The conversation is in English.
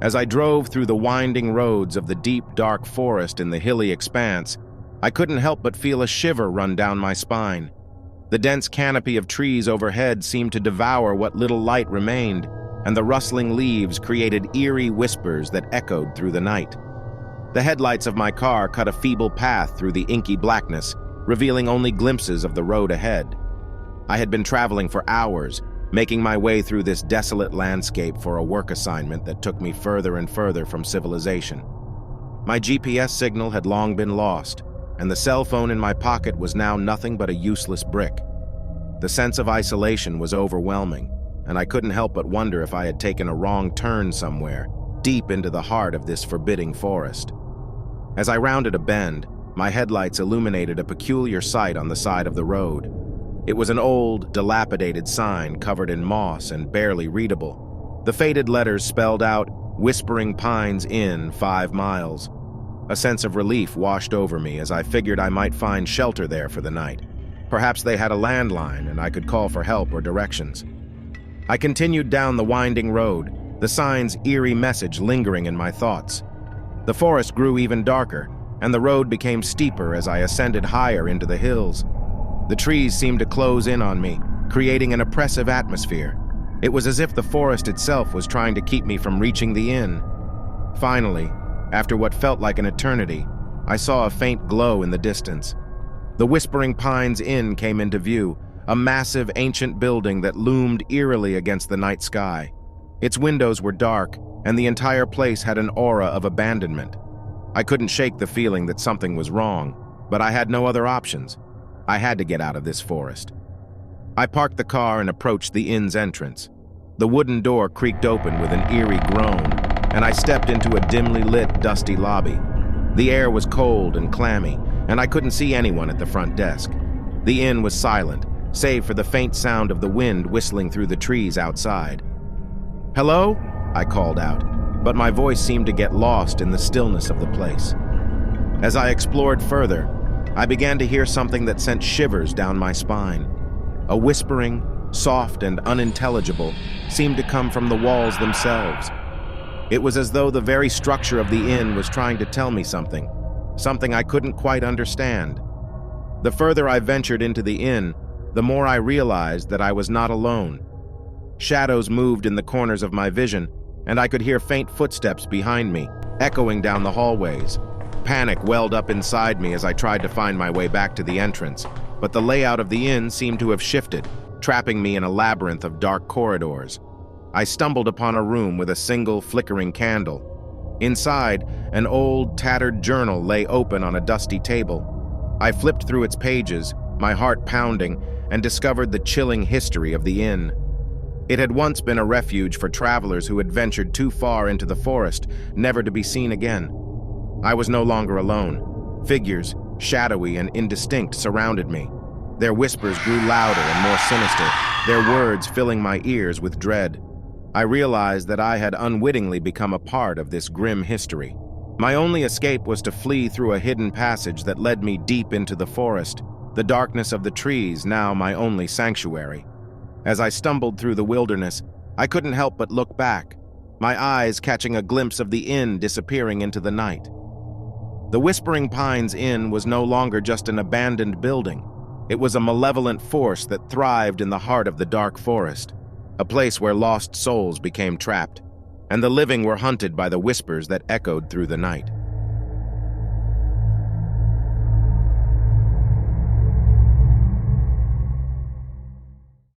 As I drove through the winding roads of the deep, dark forest in the hilly expanse, I couldn't help but feel a shiver run down my spine. The dense canopy of trees overhead seemed to devour what little light remained, and the rustling leaves created eerie whispers that echoed through the night. The headlights of my car cut a feeble path through the inky blackness, revealing only glimpses of the road ahead. I had been traveling for hours, making my way through this desolate landscape for a work assignment that took me further and further from civilization. My GPS signal had long been lost, and the cell phone in my pocket was now nothing but a useless brick. The sense of isolation was overwhelming, and I couldn't help but wonder if I had taken a wrong turn somewhere, deep into the heart of this forbidding forest. As I rounded a bend, my headlights illuminated a peculiar sight on the side of the road. It was an old, dilapidated sign covered in moss and barely readable. The faded letters spelled out, "Whispering Pines Inn, 5 miles." A sense of relief washed over me as I figured I might find shelter there for the night. Perhaps they had a landline and I could call for help or directions. I continued down the winding road, the sign's eerie message lingering in my thoughts. The forest grew even darker, and the road became steeper as I ascended higher into the hills. The trees seemed to close in on me, creating an oppressive atmosphere. It was as if the forest itself was trying to keep me from reaching the inn. Finally, after what felt like an eternity, I saw a faint glow in the distance. The Whispering Pines Inn came into view, a massive ancient building that loomed eerily against the night sky. Its windows were dark, and the entire place had an aura of abandonment. I couldn't shake the feeling that something was wrong, but I had no other options. I had to get out of this forest. I parked the car and approached the inn's entrance. The wooden door creaked open with an eerie groan, and I stepped into a dimly lit, dusty lobby. The air was cold and clammy, and I couldn't see anyone at the front desk. The inn was silent, save for the faint sound of the wind whistling through the trees outside. "Hello?" I called out, but my voice seemed to get lost in the stillness of the place. As I explored further, I began to hear something that sent shivers down my spine. A whispering, soft and unintelligible, seemed to come from the walls themselves. It was as though the very structure of the inn was trying to tell me something I couldn't quite understand. The further I ventured into the inn, the more I realized that I was not alone. Shadows moved in the corners of my vision, and I could hear faint footsteps behind me, echoing down the hallways. Panic welled up inside me as I tried to find my way back to the entrance, but the layout of the inn seemed to have shifted, trapping me in a labyrinth of dark corridors. I stumbled upon a room with a single flickering candle. Inside, an old, tattered journal lay open on a dusty table. I flipped through its pages, my heart pounding, and discovered the chilling history of the inn. It had once been a refuge for travelers who had ventured too far into the forest, never to be seen again. I was no longer alone. Figures, shadowy and indistinct, surrounded me. Their whispers grew louder and more sinister, their words filling my ears with dread. I realized that I had unwittingly become a part of this grim history. My only escape was to flee through a hidden passage that led me deep into the forest, the darkness of the trees now my only sanctuary. As I stumbled through the wilderness, I couldn't help but look back, my eyes catching a glimpse of the inn disappearing into the night. The Whispering Pines Inn was no longer just an abandoned building. It was a malevolent force that thrived in the heart of the dark forest, a place where lost souls became trapped, and the living were hunted by the whispers that echoed through the night.